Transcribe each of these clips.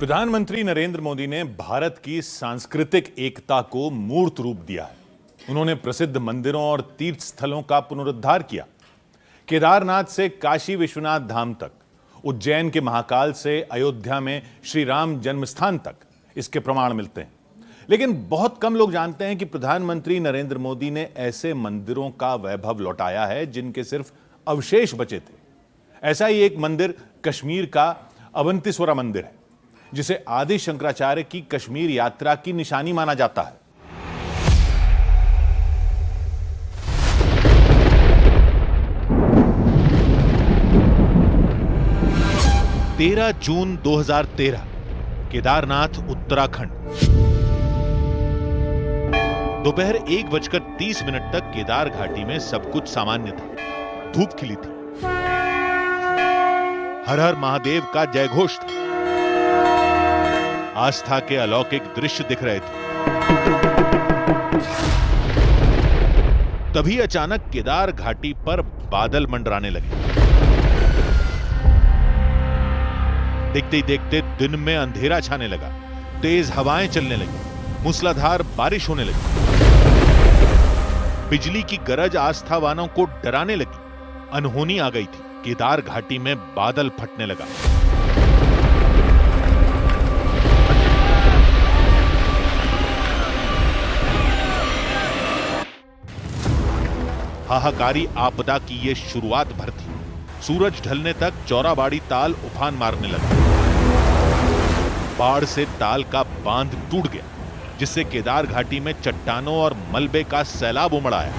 प्रधानमंत्री नरेंद्र मोदी ने भारत की सांस्कृतिक एकता को मूर्त रूप दिया है। उन्होंने प्रसिद्ध मंदिरों और तीर्थ स्थलों का पुनरुद्धार किया। केदारनाथ से काशी विश्वनाथ धाम तक, उज्जैन के महाकाल से अयोध्या में श्री राम जन्मस्थान तक इसके प्रमाण मिलते हैं। लेकिन बहुत कम लोग जानते हैं कि प्रधानमंत्री नरेंद्र मोदी ने ऐसे मंदिरों का वैभव लौटाया है जिनके सिर्फ अवशेष बचे थे। ऐसा ही एक मंदिर कश्मीर का अवंतीस्वरा मंदिर है, जिसे आदि शंकराचार्य की कश्मीर यात्रा की निशानी माना जाता है। तेरह जून 2013, केदारनाथ, उत्तराखंड। दोपहर 1:30 तक केदार घाटी में सब कुछ सामान्य था। धूप खिली थी, हर हर महादेव का जयघोष था, आस्था के अलौकिक दृश्य दिख रहे थे। तभी अचानक केदार घाटी पर बादल मंडराने लगे। देखते ही देखते दिन में अंधेरा छाने लगा, तेज हवाएं चलने लगी, मूसलाधार बारिश होने लगी, बिजली की गरज आस्थावानों को डराने लगी। अनहोनी आ गई थी, केदार घाटी में बादल फटने लगा। हाहाकारी आपदा की यह शुरुआत भर थी। सूरज ढलने तक चौराबाड़ी ताल उफान मारने लगा। बाढ़ से ताल का बांध टूट गया, जिससे केदार घाटी में चट्टानों और मलबे का सैलाब उमड़ आया।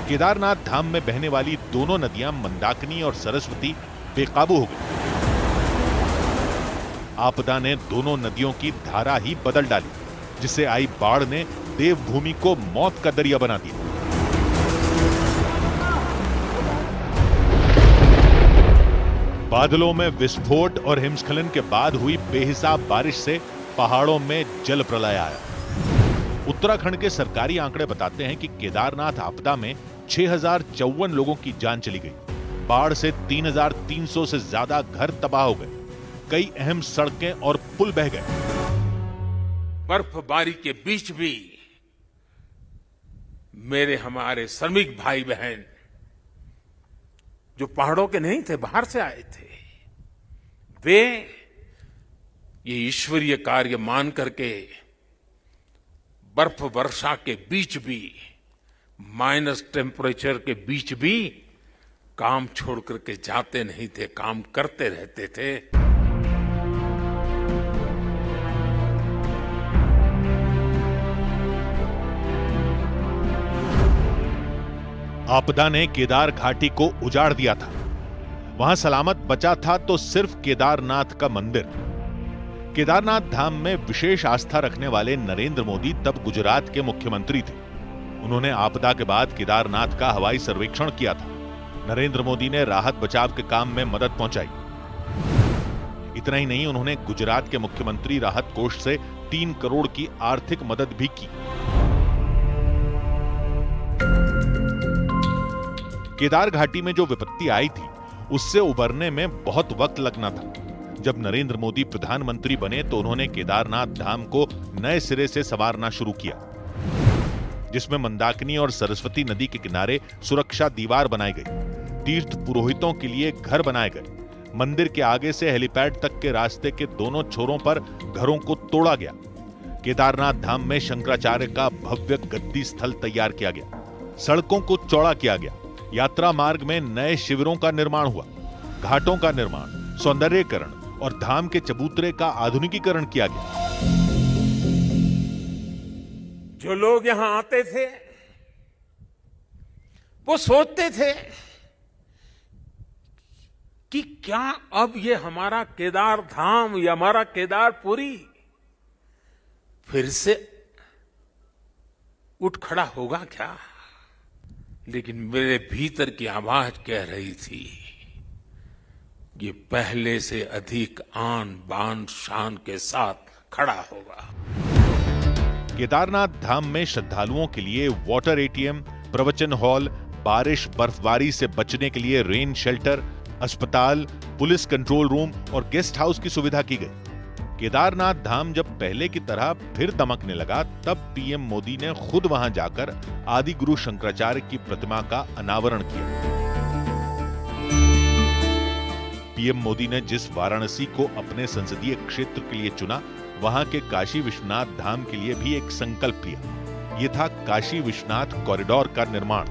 केदारनाथ धाम में बहने वाली दोनों नदियां मंदाकिनी और सरस्वती बेकाबू हो गई। आपदा ने दोनों नदियों की धारा ही बदल डाली, जिससे आई बाढ़ ने देवभूमि को मौत का दरिया बना दिया। बादलों में विस्फोट और हिमस्खलन के बाद हुई बेहिसाब बारिश से पहाड़ों में जल प्रलय आया। उत्तराखंड के सरकारी आंकड़े बताते हैं कि केदारनाथ आपदा में 6054 लोगों की जान चली गई। बाढ़ से 3300 से ज्यादा घर तबाह हो गए। कई अहम सड़कें और पुल बह गए। बर्फबारी के बीच भी हमारे श्रमिक भाई बहन जो पहाड़ों के नहीं थे, बाहर से आए थे, वे ये ईश्वरीय कार्य मान करके बर्फ वर्षा के बीच भी, माइनस टेम्परेचर के बीच भी काम छोड़ करके जाते नहीं थे, काम करते रहते थे। आपदा ने केदार घाटी को उजाड़ दिया था। वहां सलामत बचा था तो सिर्फ केदारनाथ का मंदिर। केदारनाथ धाम में विशेष आस्था रखने वाले नरेंद्र मोदी तब गुजरात के मुख्यमंत्री थे। उन्होंने आपदा के बाद केदारनाथ का हवाई सर्वेक्षण किया था। नरेंद्र मोदी ने राहत बचाव के काम में मदद पहुंचाई। इतना ही नहीं, उन्होंने गुजरात के मुख्यमंत्री राहत कोष से 3 करोड़ की आर्थिक मदद भी की। केदार घाटी में जो विपत्ति आई थी, उससे उबरने में बहुत वक्त लगना था। जब नरेंद्र मोदी प्रधानमंत्री बने तो उन्होंने केदारनाथ धाम को नए सिरे से संवारना शुरू किया, जिसमें मंदाकिनी और सरस्वती नदी के किनारे सुरक्षा दीवार बनाई गई। तीर्थ पुरोहितों के लिए घर बनाए गए। मंदिर के आगे से हेलीपैड तक के रास्ते के दोनों छोरों पर घरों को तोड़ा गया। केदारनाथ धाम में शंकराचार्य का भव्य गद्दी स्थल तैयार किया गया। सड़कों को चौड़ा किया गया। यात्रा मार्ग में नए शिविरों का निर्माण हुआ। घाटों का निर्माण, सौंदर्यीकरण और धाम के चबूतरे का आधुनिकीकरण किया गया। जो लोग यहां आते थे वो सोचते थे कि क्या अब ये हमारा केदार धाम या हमारा केदारपुरी फिर से उठ खड़ा होगा क्या? लेकिन मेरे भीतर की आवाज कह रही थी, ये पहले से अधिक आन बान शान के साथ खड़ा होगा। केदारनाथ धाम में श्रद्धालुओं के लिए वाटर एटीएम, प्रवचन हॉल, बारिश बर्फबारी से बचने के लिए रेन शेल्टर, अस्पताल, पुलिस कंट्रोल रूम और गेस्ट हाउस की सुविधा की गई। केदारनाथ धाम जब पहले की तरह फिर दमकने लगा, तब पीएम मोदी ने खुद वहां जाकर आदि गुरु शंकराचार्य की प्रतिमा का अनावरण किया। पीएम मोदी ने जिस वाराणसी को अपने संसदीय क्षेत्र के लिए चुना, वहां के काशी विश्वनाथ धाम के लिए भी एक संकल्प लिया। यह था काशी विश्वनाथ कॉरिडोर का निर्माण।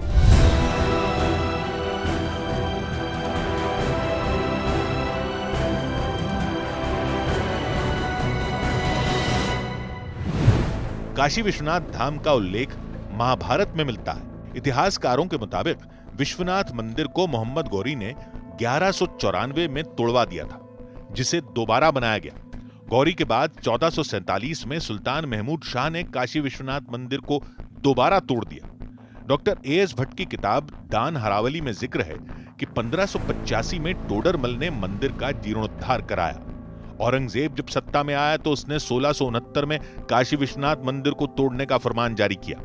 काशी विश्वनाथ धाम का उल्लेख महाभारत में मिलता है। इतिहासकारों के मुताबिक विश्वनाथ मंदिर को मोहम्मद गौरी ने 1194 में तोड़वा दिया था, जिसे दोबारा बनाया गया। गौरी के बाद 1447 में सुल्तान महमूद शाह ने काशी विश्वनाथ मंदिर को दोबारा तोड़ दिया। Doctor AS. भट्ट की किताब दान हरावली में जिक्र है कि 1585 में टोडरमल ने मंदिर का जीर्णोद्धार कराया। औरंगजेब जब सत्ता में आया तो उसने 1669 में काशी विश्वनाथ मंदिर को तोड़ने का फरमान जारी किया।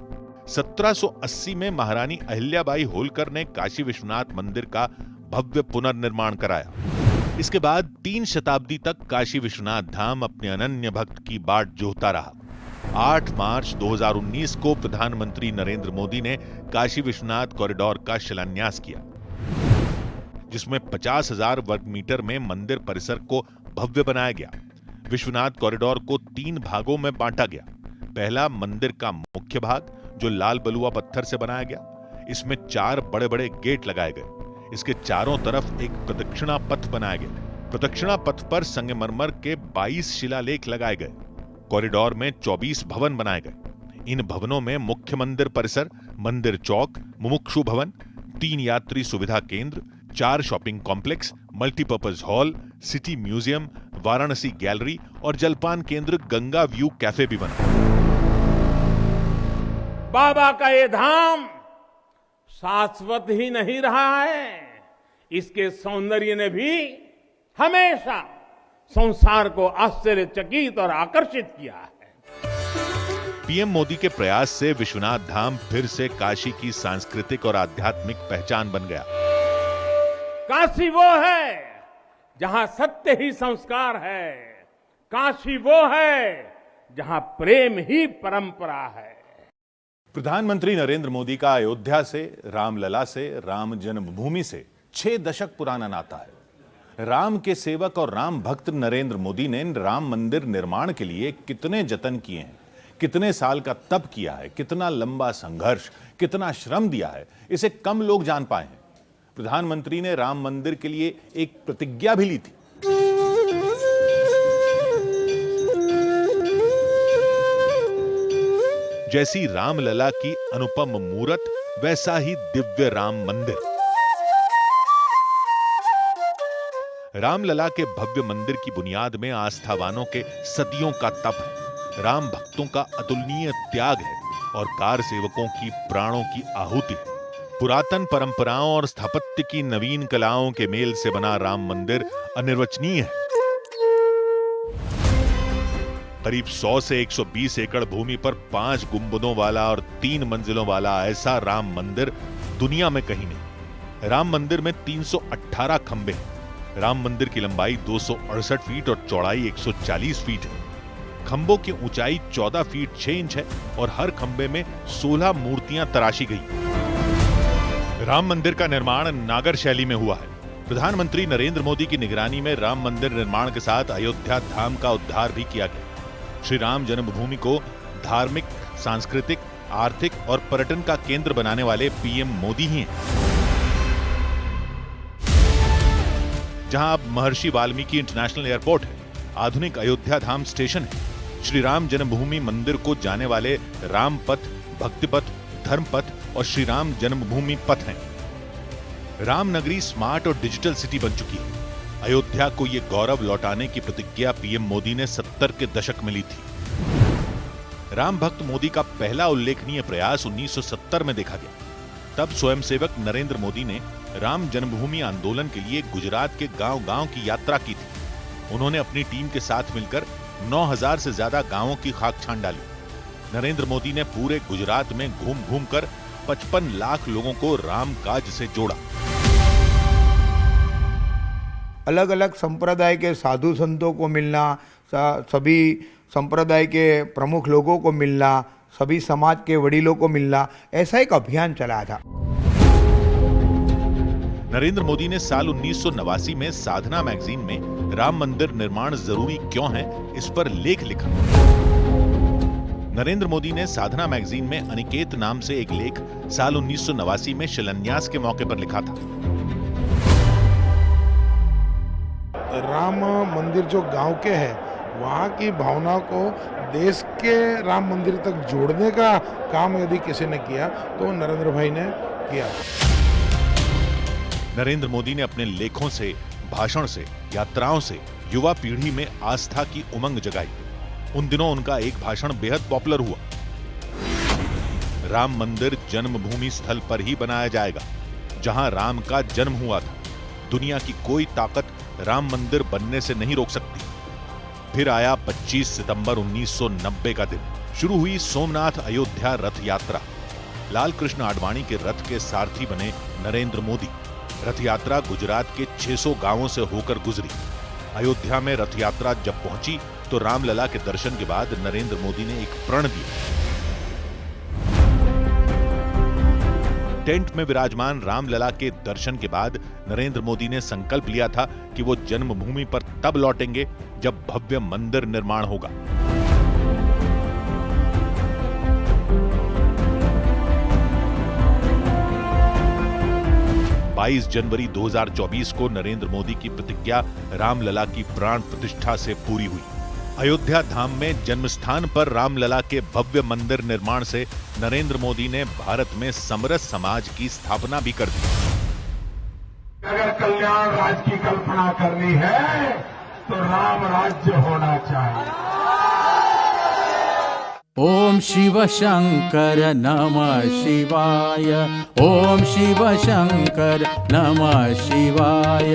1780 में महारानी अहिल्याबाई होलकर ने काशी विश्वनाथ मंदिर का भव्य पुनर्निर्माण कराया। इसके बाद 3 शताब्दी तक काशी विश्वनाथ धाम अपने अनन्य भक्त की बाट जोहता रहा। 8 मार्च 2019 को प्रधानमंत्री नरेंद्र मोदी ने काशी विश्वनाथ कॉरिडोर का शिलान्यास किया, जिसमें 50,000 वर्ग मीटर में मंदिर परिसर को भव्य बनाया गया। विश्वनाथ कॉरिडोर को 3 भागों में बांटा गया। पहला मंदिर का मुख्य भाग, जो लाल बलुआ पत्थर से बनाया गया। इसमें 4 बड़े-बड़े गेट लगाए गए। इसके चारों तरफ एक प्रदक्षिणा पथ बनाया गया। प्रदक्षिणा पथ पर संगमरमर के 22 शिलालेख लगाए गए। कॉरिडोर में 24 भवन बनाए गए। इन भवनों में मुख्य मंदिर परिसर, मंदिर चौक, मुमुक्षु भवन, 3 यात्री सुविधा केंद्र, 4 shopping complex, multipurpose hall, city museum, Varanasi gallery और जलपान केंद्र गंगा व्यू कैफे भी बना। बाबा का ये धाम शाश्वत ही नहीं रहा है, इसके सौंदर्य ने भी हमेशा संसार को आश्चर्यचकित और आकर्षित किया है। पीएम मोदी के प्रयास से विश्वनाथ धाम फिर से काशी की सांस्कृतिक और आध्यात्मिक पहचान बन गया। काशी वो है जहां सत्य ही संस्कार है। काशी वो है जहां प्रेम ही परंपरा है। प्रधानमंत्री नरेंद्र मोदी का अयोध्या से, रामलला से, राम जन्मभूमि से 6 दशक पुराना नाता है। राम के सेवक और राम भक्त नरेंद्र मोदी ने राम मंदिर निर्माण के लिए कितने जतन किए हैं, कितने साल का तप किया है, कितना लंबा संघर्ष, कितना श्रम दिया है, इसे कम लोग जान पाए हैं। प्रधानमंत्री ने राम मंदिर के लिए एक प्रतिज्ञा भी ली थी। जैसी रामलला की अनुपम मूरत, वैसा ही दिव्य राम मंदिर। रामलला के भव्य मंदिर की बुनियाद में आस्थावानों के सदियों का तप है, राम भक्तों का अतुलनीय त्याग है और कार सेवकों की प्राणों की आहुति है। पुरातन परंपराओं और स्थापत्य की नवीन कलाओं के मेल से बना राम मंदिर अनिर्वचनीय है। करीब 100 से 120 एकड़ भूमि पर 5 गुंबदों वाला और 3 मंजिलों वाला ऐसा राम मंदिर दुनिया में कहीं नहीं। राम मंदिर में 318 खंबे हैं। राम मंदिर की लंबाई 268 फीट और चौड़ाई 140 फीट है। खंबों की ऊंचाई 14 फीट 6 इंच है और हर खंबे में 16 मूर्तियां तराशी गई। राम मंदिर का निर्माण नागर शैली में हुआ है। प्रधानमंत्री नरेंद्र मोदी की निगरानी में राम मंदिर निर्माण के साथ अयोध्या धाम का उद्धार भी किया गया। श्री राम जन्मभूमि को धार्मिक, सांस्कृतिक, आर्थिक और पर्यटन का केंद्र बनाने वाले पीएम मोदी ही हैं। जहां अब महर्षि वाल्मीकि इंटरनेशनल एयरपोर्ट है, आधुनिक अयोध्या धाम स्टेशन है, श्री राम जन्मभूमि मंदिर को जाने वाले राम पथ, भक्ति पथ, धर्म पथ और श्री राम जन्मभूमि पथ हैं। राम नगरी स्मार्ट और डिजिटल सिटी बन चुकी है। अयोध्या को यह गौरव लौटाने की प्रतिज्ञा पीएम मोदी ने 70 के दशक में ली थी। राम भक्त मोदी का पहला उल्लेखनीय प्रयास 1970 में देखा गया। तब स्वयंसेवक नरेंद्र मोदी ने राम जन्मभूमि आंदोलन के लिए गुजरात के गांव-गांव की यात्रा की थी। उन्होंने अपनी टीम के साथ मिलकर 9000 से ज्यादा गांवों की खाक छान डाली। नरेंद्र मोदी ने पूरे गुजरात में घूम-घूम कर 55 लाख लोगों को राम काज से जोड़ा। अलग अलग संप्रदाय के साधु संतों को मिलना, सभी संप्रदाय के प्रमुख लोगों को मिलना, सभी समाज के वडीलों को मिलना, ऐसा एक अभियान चलाया था। नरेंद्र मोदी ने साल 1989 में साधना मैगजीन में राम मंदिर निर्माण जरूरी क्यों है इस पर लेख लिखा। नरेंद्र मोदी ने साधना मैगजीन में अनिकेत नाम से एक लेख साल 1989 में शिलान्यास के मौके पर लिखा था। राम मंदिर जो गांव के हैं, वहाँ की भावना को देश के राम मंदिर तक जोड़ने का काम यदि किसी ने किया तो नरेंद्र भाई ने किया। नरेंद्र मोदी ने अपने लेखों से, भाषण से, यात्राओं से युवा पीढ़ी में आस्था की उमंग जगाई। उन दिनों उनका एक भाषण बेहद पॉपुलर हुआ। राम मंदिर जन्मभूमि स्थल पर ही बनाया जाएगा जहां राम का जन्म हुआ था। दुनिया की कोई ताकत राम मंदिर बनने से नहीं रोक सकती। फिर आया 25 सितंबर 1990 का दिन। शुरू हुई सोमनाथ अयोध्या रथ यात्रा। लाल कृष्ण आडवाणी के रथ के सारथी बने नरेंद्र मोदी। रथ यात्रा गुजरात के 600 गांवों से होकर गुजरी। अयोध्या में रथ यात्रा जब पहुंची तो रामलला के दर्शन के बाद नरेंद्र मोदी ने एक प्रण दिया। टेंट में विराजमान रामलला के दर्शन के बाद नरेंद्र मोदी ने संकल्प लिया था कि वो जन्मभूमि पर तब लौटेंगे जब भव्य मंदिर निर्माण होगा। 22 जनवरी 2024 को नरेंद्र मोदी की प्रतिज्ञा रामलला की प्राण प्रतिष्ठा से पूरी हुई। अयोध्या धाम में जन्मस्थान पर रामलला के भव्य मंदिर निर्माण से नरेंद्र मोदी ने भारत में समरस समाज की स्थापना भी कर दी। अगर कल्याण राज्य की कल्पना करनी है तो राम राज्य होना चाहिए। ओम शिव शंकर नमः शिवाय, ओम शिव शंकर नमः शिवाय,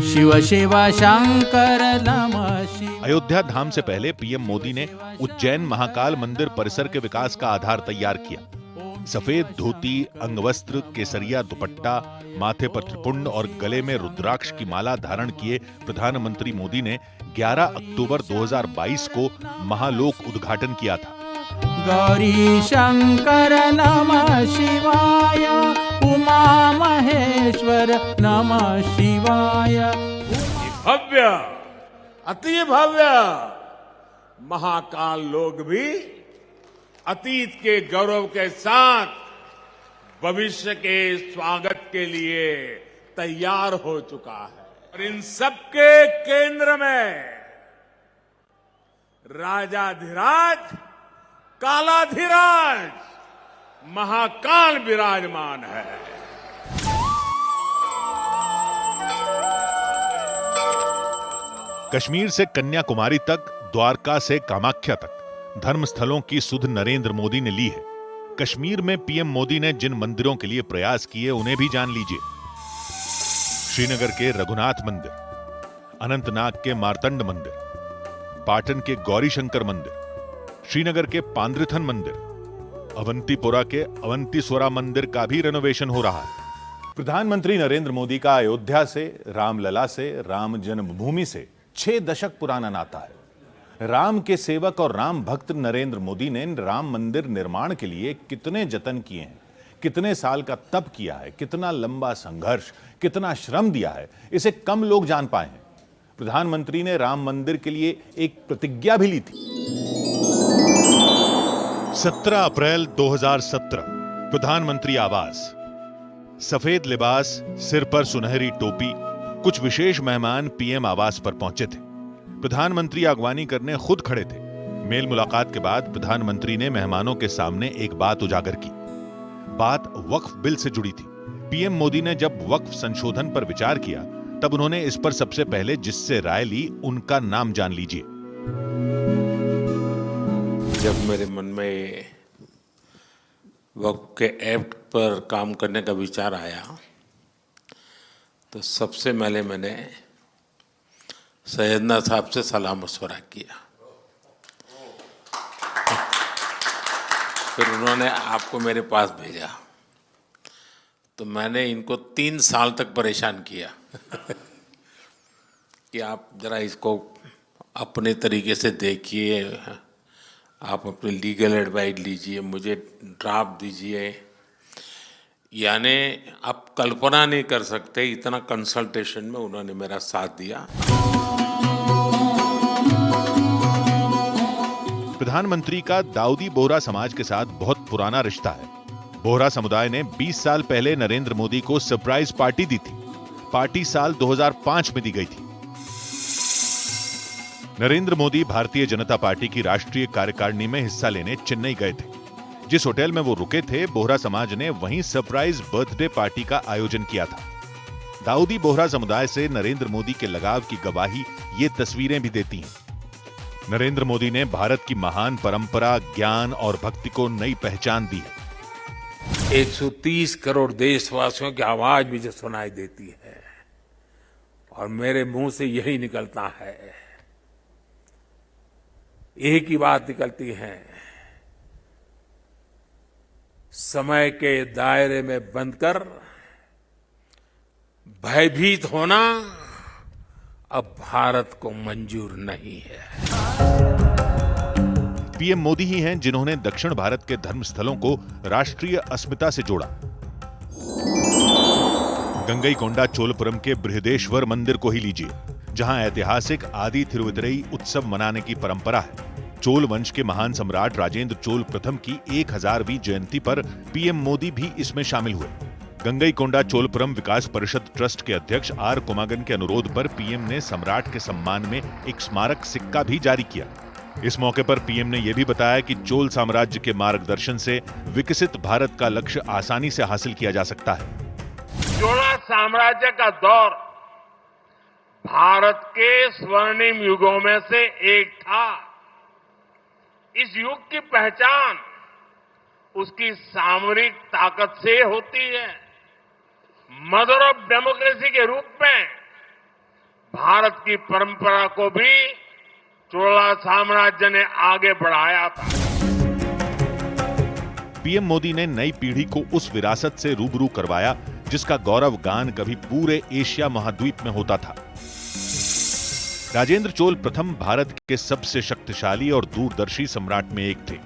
शिव शिव शंकर नमः शिवाय। अयोध्या धाम से पहले पीएम मोदी ने उज्जैन महाकाल मंदिर परिसर के विकास का आधार तैयार किया। सफेद धोती, अंगवस्त्र, केसरिया दुपट्टा, माथे पर त्रिपुंड और गले में रुद्राक्ष की माला धारण किए प्रधानमंत्री मोदी ने 11 अक्टूबर 2022 को महालोक उद्घाटन किया था। गौरी शंकर नमः शिवाय, उमा महेश्वर नमः शिवाय। भव्य, अति भव्य महाकाल लोक भी अतीत के गौरव के साथ भविष्य के स्वागत के लिए तैयार हो चुका है। और इन सबके केंद्र में राजाधिराज, कालाधिराज, महाकाल विराजमान है। कश्मीर से कन्याकुमारी तक, द्वारका से कामाख्या तक धर्म स्थलों की सुध नरेंद्र मोदी ने ली है। कश्मीर में पीएम मोदी ने जिन मंदिरों के लिए प्रयास किए उन्हें भी जान लीजिए। श्रीनगर के रघुनाथ मंदिर, अनंतनाग के मार्तंड मंदिर, पाटन के गौरीशंकर मंदिर, श्रीनगर के पांद्रिथन मंदिर, अवंतीपुरा के अवंतीस्वरा मंदिर का भी रेनोवेशन हो रहा है। प्रधानमंत्री नरेंद्र मोदी का अयोध्या से, रामलला से, राम जन्मभूमि से 6 दशक पुराना नाता है। राम के सेवक और राम भक्त नरेंद्र मोदी ने राम मंदिर निर्माण के लिए कितने जतन किए हैं, कितने साल का तप किया है, कितना लंबा संघर्ष, कितना श्रम दिया है, इसे कम लोग जान पाए हैं। प्रधानमंत्री ने राम मंदिर के लिए एक प्रतिज्ञा भी ली थी। 17 अप्रैल 2017, प्रधानमंत्री आवास। सफेद लिबास, सिर पर सुनहरी टोपी, कुछ विशेष मेहमान पीएम आवास पर पहुंचे थे। प्रधानमंत्री अगवानी करने खुद खड़े थे। मेल मुलाकात के बाद प्रधानमंत्री ने मेहमानों के सामने एक बात उजागर की। बात वक्फ बिल से जुड़ी थी। पीएम मोदी ने जब वक्फ संशोधन पर विचार किया तब उन्होंने इस पर सबसे पहले जिससे राय ली उनका नाम जान लीजिए। जब मेरे मन में वक्फ के एक्ट पर काम करने का विचार आया तो सबसे पहले मैंने सैयदना साहब से सलाह मशवरा किया। फिर उन्होंने आपको मेरे पास भेजा तो मैंने इनको 3 साल तक परेशान किया कि आप जरा इसको अपने तरीके से देखिए, आप अपनी लीगल एडवाइस लीजिए, मुझे ड्राफ्ट दीजिए। यानी आप कल्पना नहीं कर सकते इतना कंसल्टेशन में उन्होंने मेरा साथ दिया। प्रधानमंत्री का दाऊदी बोहरा समाज के साथ बहुत पुराना रिश्ता है। बोहरा समुदाय ने 20 साल पहले नरेंद्र मोदी को सरप्राइज पार्टी दी थी। पार्टी साल 2005 में दी गई थी। नरेंद्र मोदी भारतीय जनता पार्टी की राष्ट्रीय कार्यकारिणी में हिस्सा लेने चेन्नई गए थे। जिस होटल में वो रुके थे, बोहरा समाज ने वहीं सरप्राइज बर्थडे पार्टी का आयोजन किया था। दाऊदी बोहरा समुदाय से नरेंद्र मोदी के लगाव की गवाही ये तस्वीरें भी देती हैं। नरेंद्र मोदी ने भारत की महान परंपरा, ज्ञान और भक्ति को नई पहचान दी है। 130 करोड़ देशवासियों की आवाज मुझे सुनाई देती है और मेरे मुंह से यही निकलता है, एक ही बात निकलती है, समय के दायरे में बंधकर भयभीत होना अब भारत को मंजूर नहीं है। पीएम मोदी ही हैं जिन्होंने दक्षिण भारत के धर्म स्थलों को राष्ट्रीय अस्मिता से जोड़ा। गंगईकोंडा चोलपुरम के बृहदेश्वर मंदिर को ही लीजिए, जहां ऐतिहासिक आदि थिरुवितरई उत्सव मनाने की परंपरा है। चोल वंश के महान सम्राट राजेंद्र चोल प्रथम की 1000वीं जयंती पर पीएम मोदी भी इसमें शामिल हुए। गंगईकोंडा चोलपुरम विकास परिषद ट्रस्ट के अध्यक्ष आर कुमागन के अनुरोध पर पीएम ने सम्राट के सम्मान में एक स्मारक सिक्का भी जारी किया। इस मौके पर पीएम ने यह भी बताया कि चोल साम्राज्य के मार्गदर्शन से विकसित भारत का लक्ष्य आसानी से हासिल किया जा सकता है। चोला साम्राज्य का दौर भारत के स्वर्णिम युगों में से एक था। इस युग की पहचान उसकी सामरिक ताकत से होती है। मदर ऑफ डेमोक्रेसी के रूप में भारत की परंपरा को भी चोला साम्राज्य ने आगे बढ़ाया था। पीएम मोदी ने नई पीढ़ी को उस विरासत से रूबरू करवाया जिसका गौरव गान कभी पूरे एशिया महाद्वीप में होता था। राजेंद्र चोल प्रथम भारत के सबसे शक्तिशाली और दूरदर्शी सम्राट में एक थे।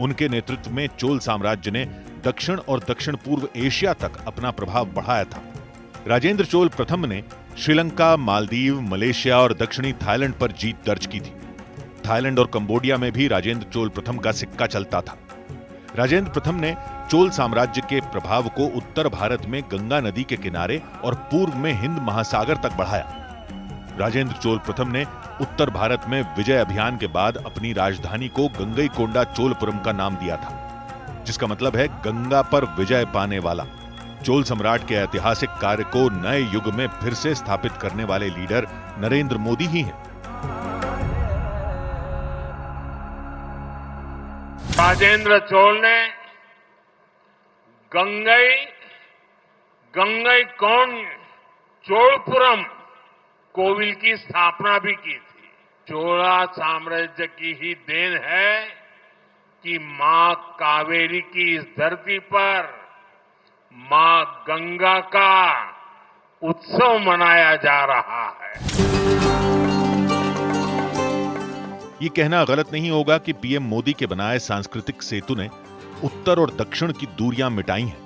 उनके नेतृत्व में चोल साम्राज्य ने दक्षिण और दक्षिण पूर्व एशिया तक अपना प्रभाव बढ़ाया था। राजेंद्र चोल प्रथम ने श्रीलंका, मालदीव, मलेशिया और दक्षिणी थाईलैंड पर जीत दर्ज की थी। थाईलैंड और कंबोडिया में भी राजेंद्र चोल प्रथम का सिक्का चलता था। राजेंद्र प्रथम ने चोल साम्राज्य के प्रभाव को उत्तर भारत में गंगा नदी के किनारे और पूर्व में हिंद महासागर तक बढ़ाया। राजेंद्र चोल प्रथम ने उत्तर भारत में विजय अभियान के बाद अपनी राजधानी को गंगईकोंडा चोलपुरम का नाम दिया था, जिसका मतलब है गंगा पर विजय पाने वाला। चोल सम्राट के ऐतिहासिक कार्य को नए युग में फिर से स्थापित करने वाले लीडर नरेंद्र मोदी ही हैं। राजेंद्र चोल ने गंगईकोंड चोलपुरम कोविल की स्थापना भी की थी। चोला साम्राज्य की ही देन है कि मां कावेरी की इस धरती पर मां गंगा का उत्सव मनाया जा रहा है। ये कहना गलत नहीं होगा कि पीएम मोदी के बनाए सांस्कृतिक सेतु ने उत्तर और दक्षिण की दूरियां मिटाई हैं।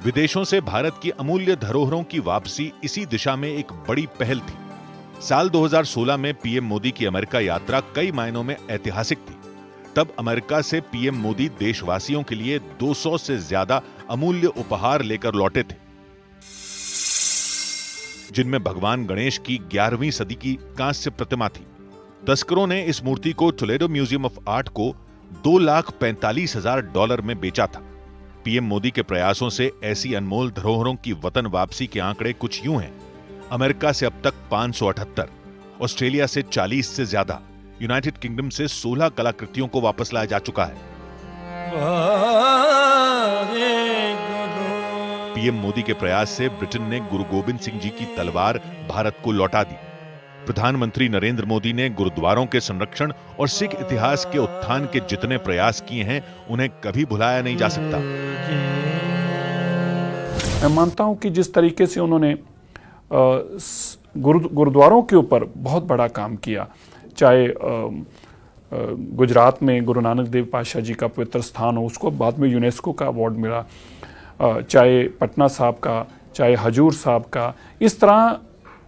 विदेशों से भारत की अमूल्य धरोहरों की वापसी इसी दिशा में एक बड़ी पहल थी। साल 2016 में पीएम मोदी की अमेरिका यात्रा कई मायनों में ऐतिहासिक थी। तब अमेरिका से पीएम मोदी देशवासियों के लिए 200 से ज्यादा अमूल्य उपहार लेकर लौटे थे, जिनमें भगवान गणेश की 11वीं सदी की कांस्य प्रतिमा थी। तस्करों ने इस मूर्ति को टोलेडो म्यूजियम ऑफ आर्ट को $2,45,000 में बेचा था। पीएम मोदी के प्रयासों से ऐसी अनमोल धरोहरों की वतन वापसी के आंकड़े कुछ यूं हैं। अमेरिका से अब तक 578, ऑस्ट्रेलिया से 40 से ज्यादा, यूनाइटेड किंगडम से 16 कलाकृतियों को वापस लाया जा चुका है। पीएम मोदी के प्रयास से ब्रिटेन ने गुरु गोबिंद सिंह जी की तलवार भारत को लौटा दी। प्रधानमंत्री नरेंद्र मोदी ने गुरुद्वारों के संरक्षण और सिख इतिहास के उत्थान के जितने प्रयास किए हैं, उन्हें कभी भुलाया नहीं जा सकता। मैं मानता हूं कि जिस तरीके से उन्होंने गुरुद्वारों के ऊपर बहुत बड़ा काम किया, चाहे गुजरात में गुरु नानक देव पातशाह जी का पवित्र स्थान हो, उसको बाद में यूनेस्को का अवार्ड मिला, चाहे पटना साहब का, चाहे हजूर साहब का। इस तरह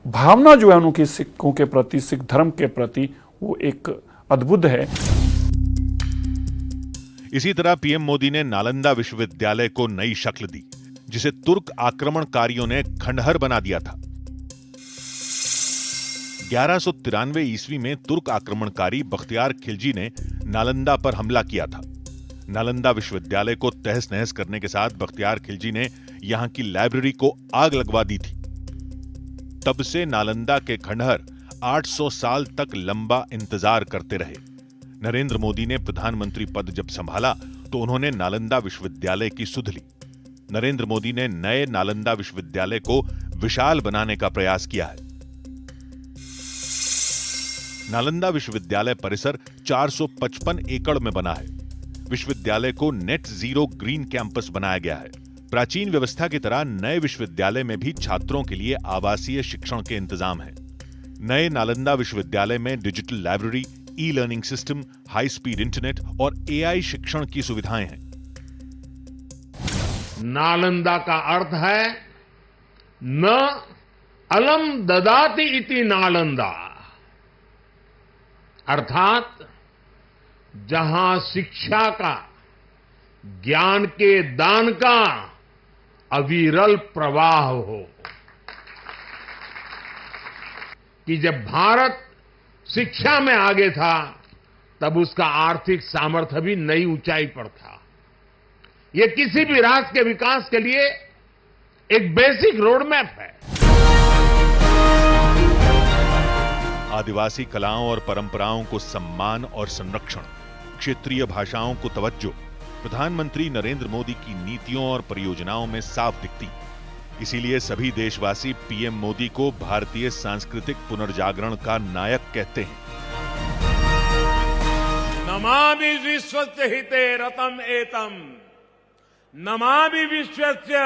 भावना जो है उनकी सिखों के प्रति, सिख धर्म के प्रति, वो एक अद्भुत है। इसी तरह पीएम मोदी ने नालंदा विश्वविद्यालय को नई शक्ल दी, जिसे तुर्क आक्रमणकारियों ने खंडहर बना दिया था। 1193 ईस्वी में तुर्क आक्रमणकारी बख्तियार खिलजी ने नालंदा पर हमला किया था। नालंदा विश्वविद्यालय को तहस नहस करने के साथ बख्तियार खिलजी ने यहां की लाइब्रेरी को आग लगवा दी थी। तब से नालंदा के खंडहर 800 साल तक लंबा इंतजार करते रहे। नरेंद्र मोदी ने प्रधानमंत्री पद जब संभाला तो उन्होंने नालंदा विश्वविद्यालय की सुध ली। नरेंद्र मोदी ने नए नालंदा विश्वविद्यालय को विशाल बनाने का प्रयास किया है। नालंदा विश्वविद्यालय परिसर 455 एकड़ में बना है। विश्वविद्यालय को नेट जीरो ग्रीन कैंपस बनाया गया है। प्राचीन व्यवस्था की तरह नए विश्वविद्यालय में भी छात्रों के लिए आवासीय शिक्षण के इंतजाम है। नए नालंदा विश्वविद्यालय में digital library, e learning system, high speed internet और एआई शिक्षण की सुविधाएं हैं। नालंदा का अर्थ है न अलम ददाति इति नालंदा, अर्थात जहां शिक्षा का, ज्ञान के दान का अविरल प्रवाह हो। कि जब भारत शिक्षा में आगे था तब उसका आर्थिक सामर्थ्य भी नई ऊंचाई पर था। यह किसी भी राष्ट्र के विकास के लिए एक बेसिक रोड मैप है। आदिवासी कलाओं और परंपराओं को सम्मान और संरक्षण, क्षेत्रीय भाषाओं को तवज्जो प्रधानमंत्री नरेंद्र मोदी की नीतियों और परियोजनाओं में साफ दिखती। इसीलिए सभी देशवासी पीएम मोदी को भारतीय सांस्कृतिक पुनर्जागरण का नायक कहते हैं। नमामि विश्वस्य हिते रतम एतम, नमामि विश्वस्य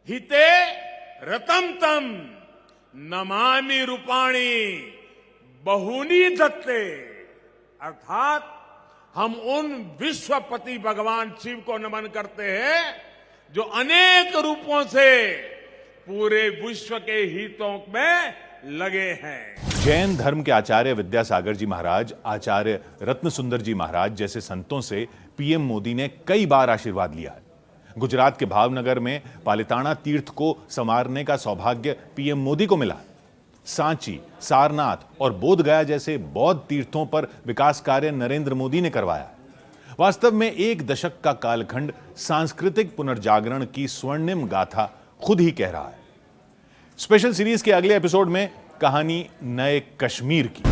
हिते रतम तम, नमामि रूपाणी बहूनि दत्ते। अर्थात हम उन विश्वपति भगवान शिव को नमन करते हैं जो अनेक रूपों से पूरे विश्व के हितों में लगे हैं। जैन धर्म के आचार्य विद्यासागर जी महाराज, आचार्य रत्न सुंदर जी महाराज जैसे संतों से पीएम मोदी ने कई बार आशीर्वाद लिया है। गुजरात के भावनगर में पालिताना तीर्थ को संवारने का सौभाग्य पीएम मोदी को मिला। सांची, सारनाथ और बोधगया जैसे बौद्ध तीर्थों पर विकास कार्य नरेंद्र मोदी ने करवाया। वास्तव में एक दशक का कालखंड सांस्कृतिक पुनर्जागरण की स्वर्णिम गाथा खुद ही कह रहा है। स्पेशल सीरीज के अगले एपिसोड में कहानी नए कश्मीर की।